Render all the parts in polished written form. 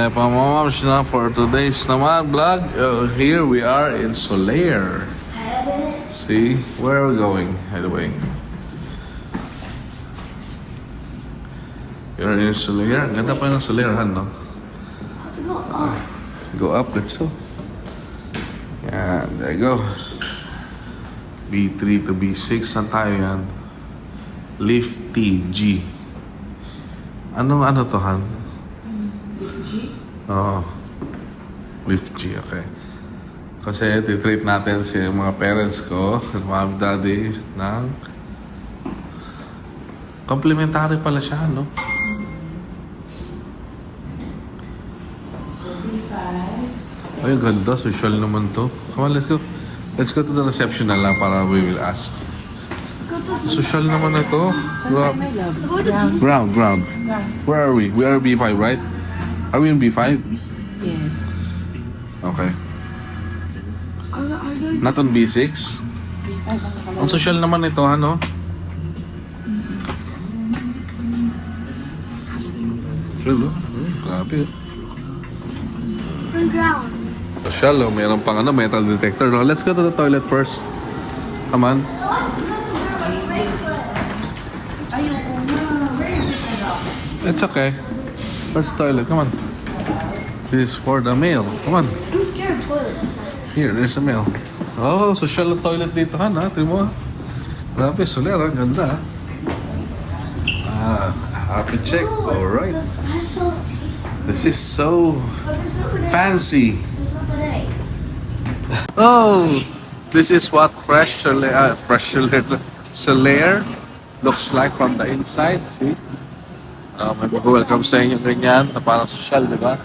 mga pamamams na for today's naman vlog. Here we are in Solaire. See, where are we going, by the way? You're in Solaire. Ang ganda pa yung Solaire, no? Go up, let's go. Yan, there you go. B3 to B6. Saan tayo yan? Lift TG. Ano to, Han? Lift G? Oo. Lift G, okay. Kasi titreat natin si mga parents ko, mom, daddy, ng complimentary pala siya, no? So, B5. Ay, ganda. Social naman to. Come on, let's go. Let's go to the reception na lang para we will ask. Social naman na to. Saan my love? Ground. Where are we? We are B5, right? Are we in B5? Yes. Okay. Not on B6? B5 ang nakalagay. Ang social naman ito, ano? Hello? Grabe. Ground. Social, oh. Mayroon pang metal detector. No? Let's go to the toilet first. Come on. It's okay. Where's the toilet? Come on. This is for the mail. Come on. I'm scared of toilets. Here, there's a mail. Oh, social toilet dito, Han, ha? Tingnan mo. Grabe, Solaire, ang ganda. Happy check. Alright. This is so fancy. Oh, this is what fresh Solaire looks like from the inside. See? May mag-welcome sa inyo ganyan na parang social, di ba?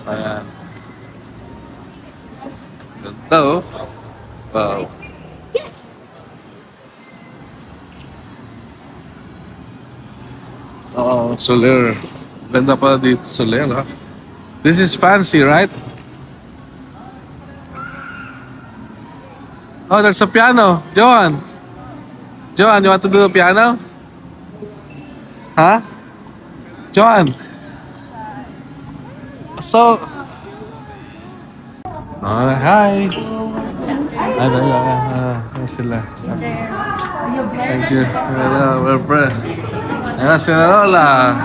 Ayan. Ganda, oh. Wow. Yes. Oh, Solaire. Ganda pa dito, Solaire, ha? This is fancy, right? Oh, there's a piano. Joan, you want to do the piano? Huh? Joan. So... hi. Hi sila. Thank you. Hello, we're friends. Ayan si Lola.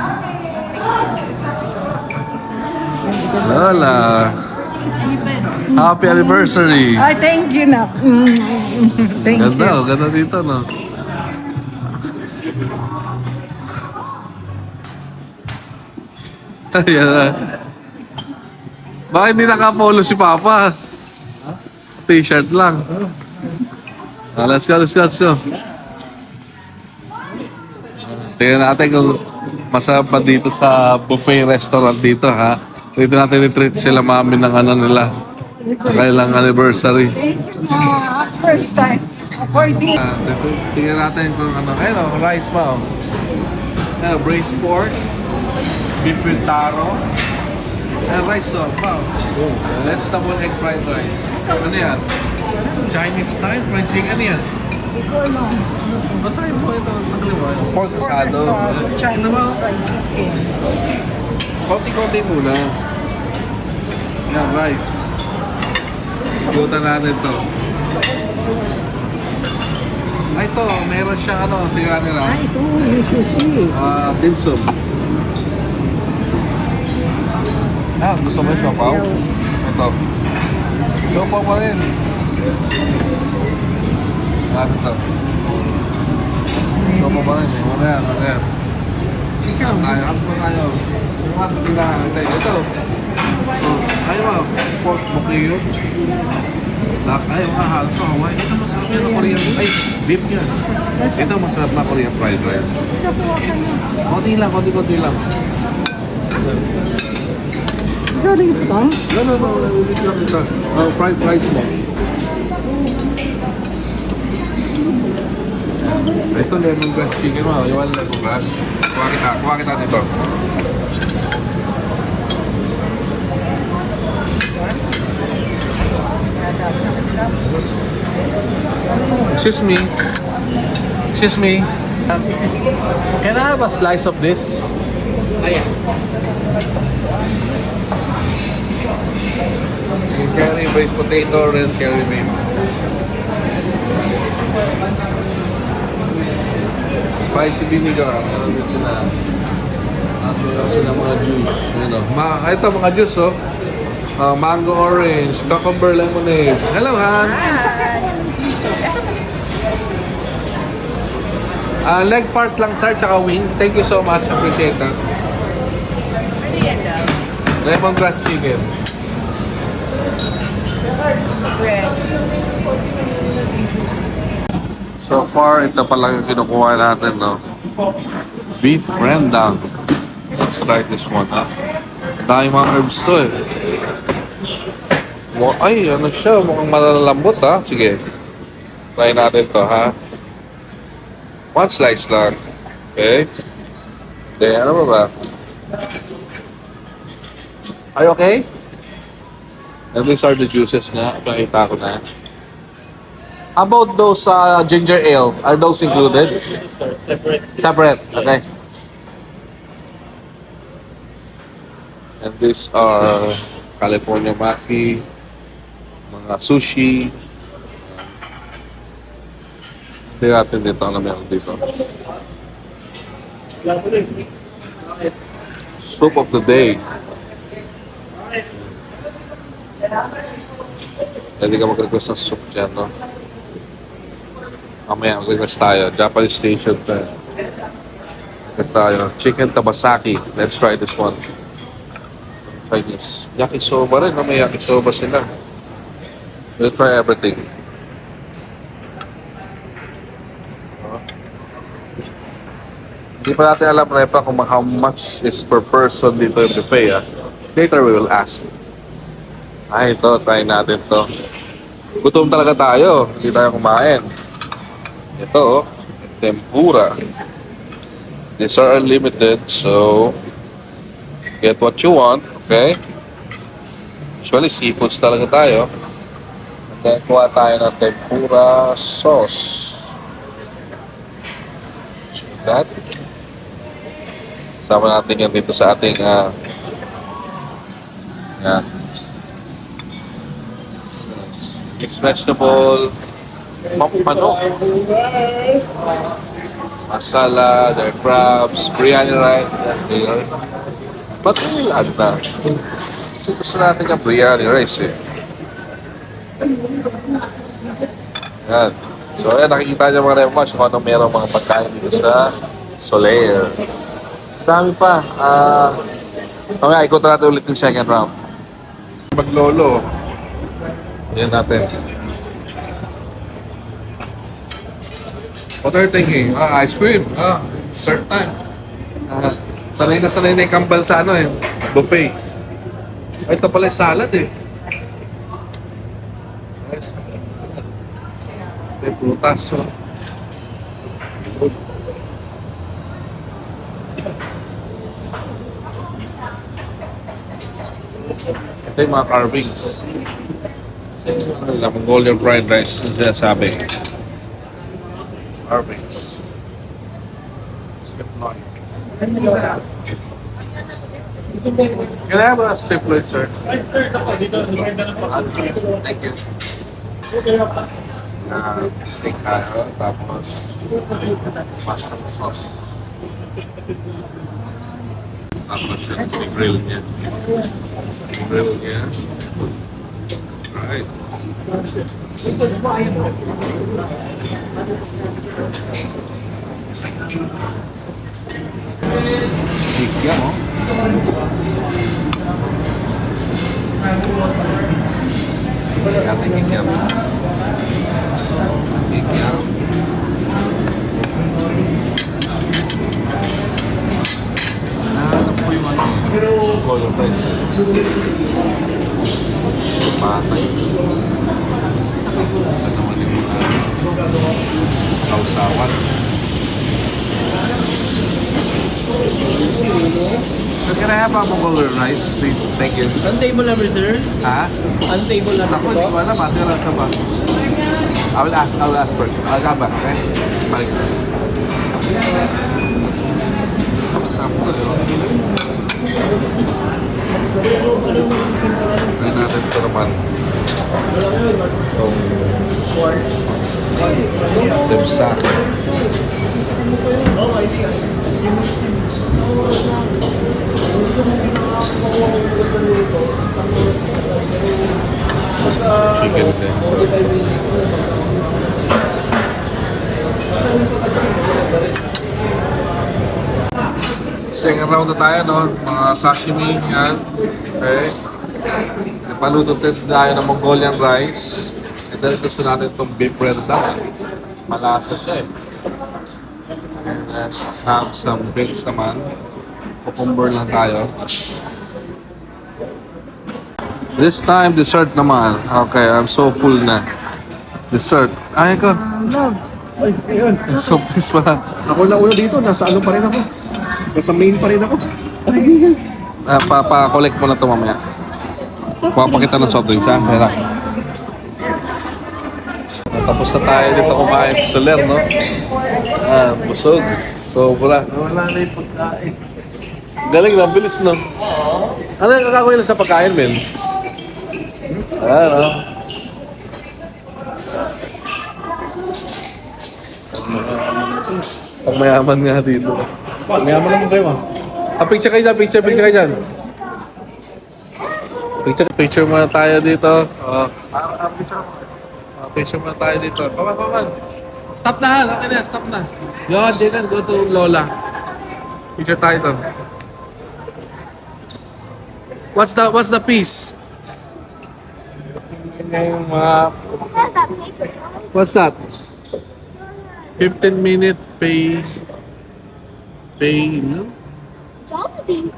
Lola. Happy anniversary. Ay, thank you na. Thank you. Ganda, ganda dito, no? Ayan na. Bakit hindi naka-polo si Papa? T-shirt lang. Let's go. Tingnan natin kung masarap pa dito sa buffet restaurant dito, ha? Dito natin i-treat sila mami ng nila. Kailang anniversary. First time. According. Tingnan natin kung ano. Ayun, rice mo. Braised pork. Beef with taro. And rice sauce. Wow. Let's double egg fried rice. Ano yan? Chinese style fried chicken. Ano yan? Basahin mo ito. Pork asado. Ano ba? Konti-konti muna. Yan, rice. Ikutan natin ito. Ay, ito. Meron siyang tingnan nila. Ay, ito. You should see. Dim sum. Gusto mo yung siopaw? Ito. Siopaw pa rin. Ito. Siopaw pa rin. Ano yan? Ikaw. Ano pa tayo? Ito. Ayaw mo, pork bukilyo. Ayaw mga halto. Ito masarap yan na Korean. Ay, beef yan. Ito masarap na Korean fried rice. Konti lang. Galing ito lang? No. Ulit lang ito. Fried rice mo. Ito lemongrass chicken mo. Yung lemongrass. Kuha kita dito. Excuse me. Can I have a slice of this? braised potato, red curry beef. Spicy vinegar. Ano din sila? As well as sila mga juice. Ano? Ito mga juice, oh. Mango orange, cucumber lemonade. Hello, Han. Leg part lang, sir, tsaka wing. Thank you so much. Appreciate that. Lemongrass chicken. So far, ito pa lang yung kinukuha natin, no? Beef rendang. Let's try this one, ha? Dahil mga herbs to, eh. Ay, ano siya? Mukhang malalambot, ha? Sige. Try natin to, ha? One slice lang. Okay? Then, ano ba? Are you okay? And these are the juices nga. Nakita ko na. How about those ginger ale? Are those included? Separate. Separate. Okay. And these are California maki, mga sushi. Hindi natin dito ang meron dito. Soup of the day. Pwede ka mag-request ng soup dyan, no? Mamaya mag-request tayo. Japanese station to. Request tayo. Chicken tabasaki. Let's try this one. Chinese. Yakisoba rin, no? May yakisoba sila. We'll try everything. Hindi pa natin alam na pa kung how much is per person dito yung buffet. Later we will ask. Ay, ito. Try natin to. Gutom talaga tayo. Hindi tayo kumain. Ito, tempura. These are unlimited, so get what you want, okay? Usually, seafoods talaga tayo. And then, kuha tayo ng tempura sauce. So that. Sama natin yan dito sa ating mixed vegetable, manok, masala, their crabs, biryani rice, that's there. But we'll add na. Kasi gusto natin yung biryani rice eh. Yan. So ayan, nakikita niyo mga rematch kung anong meron mga pagkain dito sa Solaire. Dami pa. Mamaya, ikutan natin ulit yung second round. Maglolo. Yan natin. What are you thinking? Ice cream. Dessert time. Sanay na yung kambal sa buffet. Ito pala yung salad eh. Nice. Ito yung prutas. Ito yung mga carvings. Sa Mongolian fried rice, yung sinasabi. Carvings. Strip loin. Can I have a strip loin, sir? Thank you. Steak tayo, tapos mushroom sauce. Tapos yun, i-grill niya. I-grill niya. Right. Kikiam, oh. Natin kikiam. Sa kikiam. Ano po yung golden rice. Patay. Ito naman yung kausawan. So can I have a Mongolian rice, please? Thank you. Ang table number, sir? Ha? Ang table number Ako, hindi ko alam. Matira sa ba? I will ask first. I'll come back, okay? Balik. Sampo yun. Try natin ito naman. Dimsak. Chicken din. Sing around na tayo, no? Mga sashimi, yan. Okay. Paluto tayo ng Mongolian rice. And then gusto natin itong beef rendang. Malasa siya eh. And let's have some beans naman. Cucumber lang tayo. This time, dessert naman. Okay, I'm so full na. Dessert. Ay ko. Ay, ayun. So, please pala. Ako na una dito, nasa ano pa rin ako. Nasa main pa rin ako. Pa-collect mo na ito mamaya. Papakita ng soft drinks, ha? Kaya tapos na tayo dito kumain sa Soler, no? Busog. Sobra. Wala na yung pagkain. Galing na, bilis, no? Ano yung kakawin sa pagkain, Mel? Ano? Pang mayaman nga dito. Mayaman lang kayo ah. Picture kayo dyan, picture kayo dyan. Picture muna tayo dito. Picture muna tayo dito. Come on. Stop na, okay na, stop na. Go, Jaden, go to Lola. Picture tayo dito. What's the piece? What's that? 15-minute pay, no? Jollibee.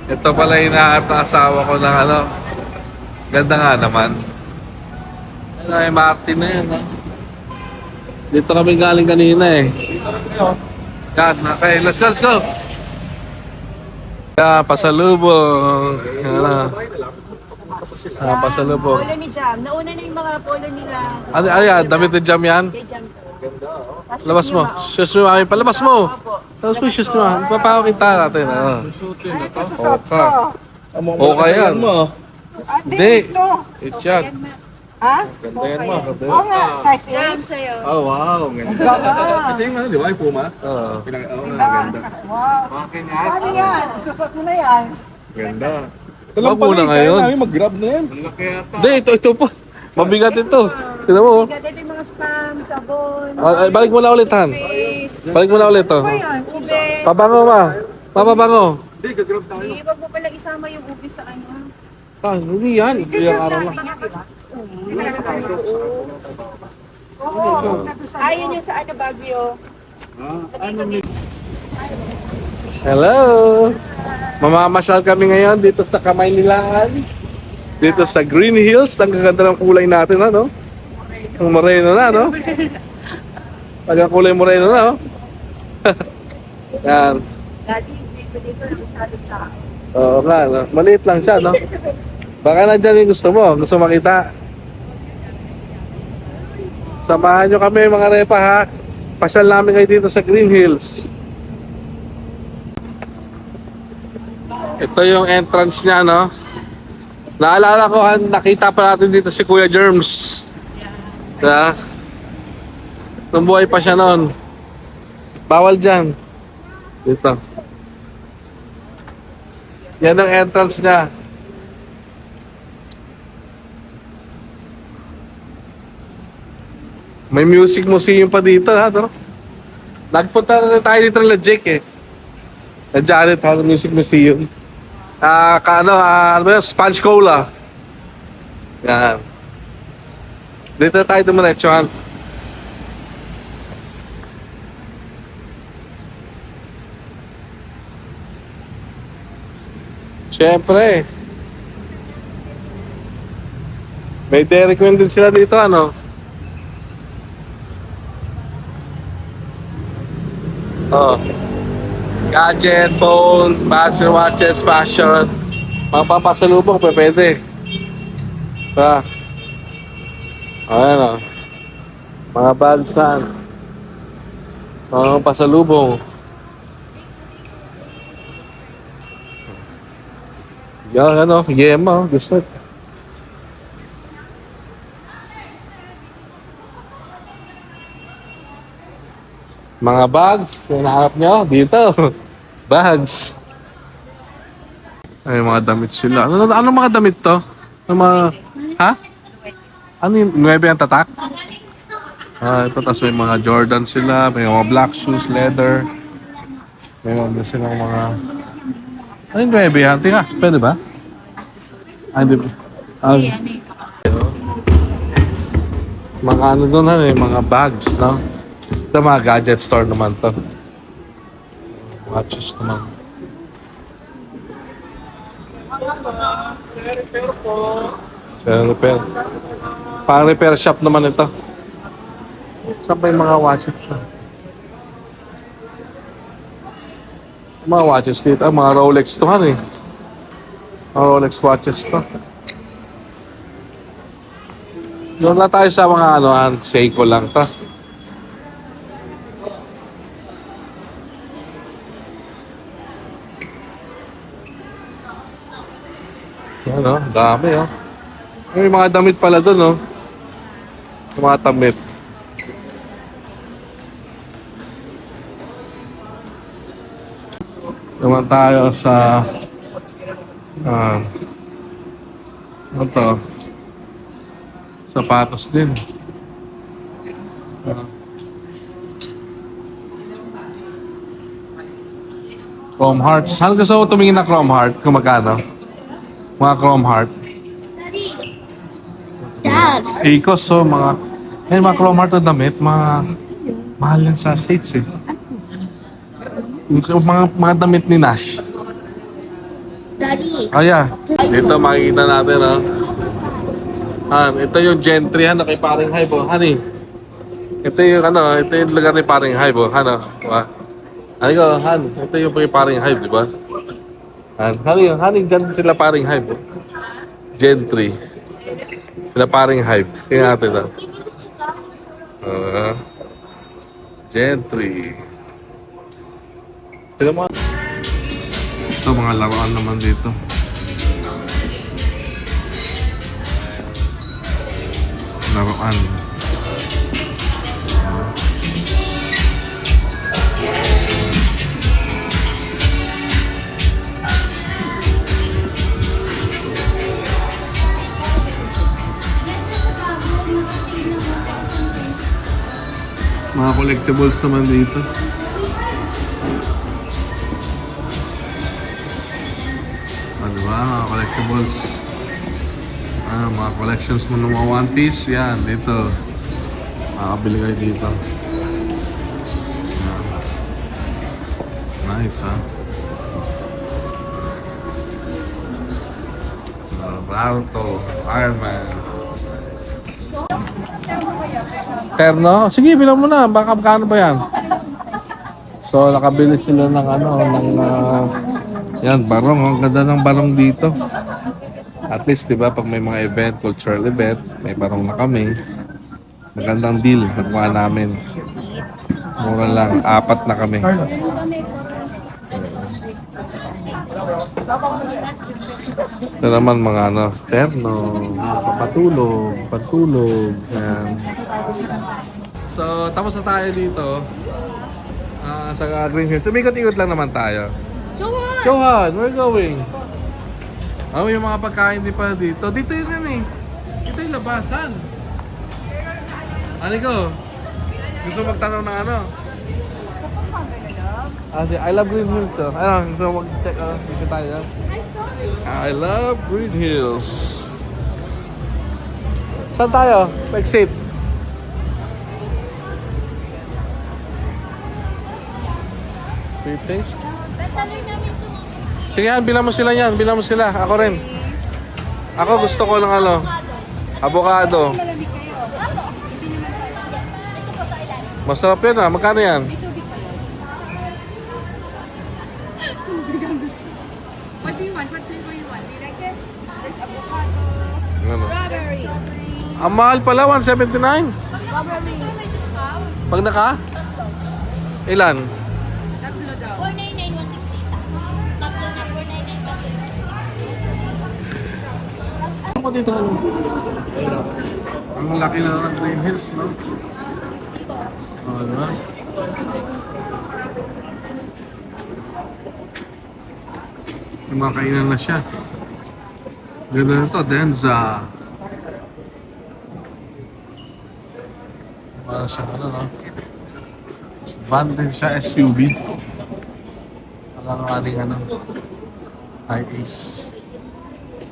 Ito pala yung asawa ko ng ano. Ganda nga naman. Ay, Martin na yun, ha? Dito kami galing kanina eh. Yan, okay, let's go. Yan, pasalubong. Yan, pasalubong. Polo ni Jam. Nauna na yung mga polo nila. Ano yan? Damit ni Jam yan? Kay Jam. Labas mo. Shoes mo, mami. Palabas mo. Labas mo yung shoes mo. Papakita natin. Ay, ito susot ko. Okay yan. Hindi. Ito. It's yan. Ha? Ganda yan mo. Oo nga, size Jam 8. sa'yo. Oh, wow. Ganda. Ganda. Ito yung ano, di ba? Yung Puma. Oo. Ganda. Wow. Ano yan? Isusot mo na yan. Ganda. Ito Wag muna kaya ngayon. namin mag-grab na yan. Hindi, ito pa. Mabigat ito. Tignan mo. Ganda ito yung mga spam, sabon, Balik mo na ulit, Han. face, Balik mo na ulit, oh. Ano yan? ube. Pabango, ma. Papabango. Hindi, gagrab tayo. Hindi, wag mo palang isama yung ube sa ano. Hindi yan. Ito yung araw lang. Oo. Ayun yung sa ano, Baguio. Hello! Mamamasyal kami ngayon dito sa Kamaynilaan. Dito sa Green Hills. Ang gaganda ng kulay natin, ano? Ang moreno na, no? Pag kulay moreno na, oh. Yan. Dati, dito na masyadong tao. Oo nga, no? Maliit lang siya, no? Baka nandyan yung gusto mo. Gusto makita. Samahan nyo kami, mga repa, ha? Pasyal namin kayo dito sa Green Hills. Ito yung entrance niya, no? Naalala ko, nakita pa natin dito si Kuya Germs. Diba? Nung buhay pa siya noon. Bawal dyan. Dito. Yan ang entrance niya. May music museum pa dito, ha? No? Nagpunta na rin tayo dito na Jake, eh. Na Janet ha, Music Museum. Ano ba yun? Sponge Cola. Yan. Dito tayo dumiretsuhan. Siyempre. May Dairy Queen din sila dito, ano? Oh. Gadget, phone, bags and watches, fashion. Mga pampasalubong, pwede. Diba? Ayan o. Mga bags saan. Mga pasalubong. Yan, ano, yema, gusto. Mga bags, hinahanap nyo? Dito. Bags. Ay, mga damit sila. Ano mga damit to? Ano mga... Ha? Ano yung 9 ang tatak? Ito, tapos may mga Jordan sila, may mga black shoes, leather. May mga silang mga... Ano yung 9 yan? Tinga, pwede ba? Ay, di ba? Mga ano doon, mga bags, no? Ito mga gadget store naman to. Watches naman. Repair. Pang repair shop naman ito. Saan pa yung mga watches na? Mga watches dito. Mga Rolex to han eh. Mga Rolex watches to. Doon lang tayo sa mga Seiko lang to. Ano, dami oh. May mga damit pala doon oh. Mga damit. Naman tayo sa ano to? Sapatos din. Chrome Hearts. Saan gusto mo tumingin na Chrome Heart? Kung magkano? Mga Chrome Heart. Dad. Ecos, so mga... mga Chrome Heart na damit, mga... Mahal yan sa States eh. Mga damit ni Nash. Daddy. Yeah. Dito makikita natin, oh. Ito yung gentry, kay paring Hype, oh. Honey. Ito yung lugar ni paring Hype, oh. Ito yung kay paring Hype, di ba? Honey, dyan sila paring Hype, oh. Gentry. Sila paring Hype. Tingnan natin, oh. Gentry. Ito mga laruan naman dito. Laruan. Mga collectibles naman dito. Diba? Mga collectibles. Mga collections mo ng mga One Piece. Yan, dito. Makakabili kayo dito. Yan. Nice, ha? Naruto, Iron Man. Terno? Sige, bilang mo na. Baka magkano ba yan? So, nakabili sila ng yan, barong. Ang ganda ng barong dito. At least, di ba, pag may mga event, cultural event, may barong na kami. Magandang deal. Nagkuha namin. Mura lang. 4 na kami. Ito naman mga terno, patulog. Yan. So, tapos na tayo dito. Sa Green Hills. Umikot-ikot lang naman tayo. Johan, where going? Yung mga pagkain din pala dito. Dito yun yan eh. Dito yung labasan. Ko? Gusto magtanong ng ano? I love Green Hills. Gusto mag-check gusto tayo. I love Green Hills. Saan tayo? Exit. Taste? Sige yan, bilang mo sila yan. Bilang mo sila. Ako rin. Ako gusto ko ng avocado. Masarap yan ah. Magkano yan? What do you want? What flavor you want? Do you like it? There's avocado, strawberry. Ang mahal pala, 179. Pag naka? Ilan? Tatlo daw. 499, 160 isa. Tatlo na 499, tatlo na. Ako dito. Ang laki na ng Green Hills, no? Diba? Kumakainan na siya. Ganda na to, Denza. Para siya, ano no? Van din siya, SUV. Ang ating ano, i-Ace.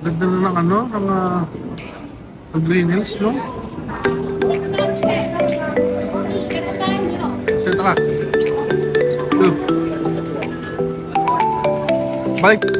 Ganda na ng ano, ng Green Hills, no? Sige, tara. Balik.